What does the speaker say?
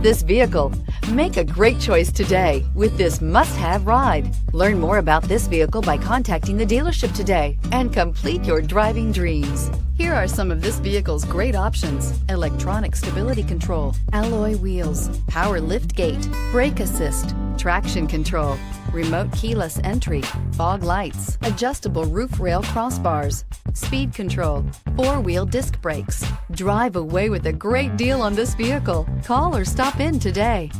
this vehicle. Make a great choice today with this must-have ride. Learn more about this vehicle by contacting the dealership today and complete your driving dreams. Here are some of this vehicle's great options: electronic stability control, alloy wheels, power lift gate, brake assist, traction control, remote keyless entry, fog lights, adjustable roof rail crossbars, speed control, four-wheel disc brakes. Drive away with a great deal on this vehicle. Call or stop in today.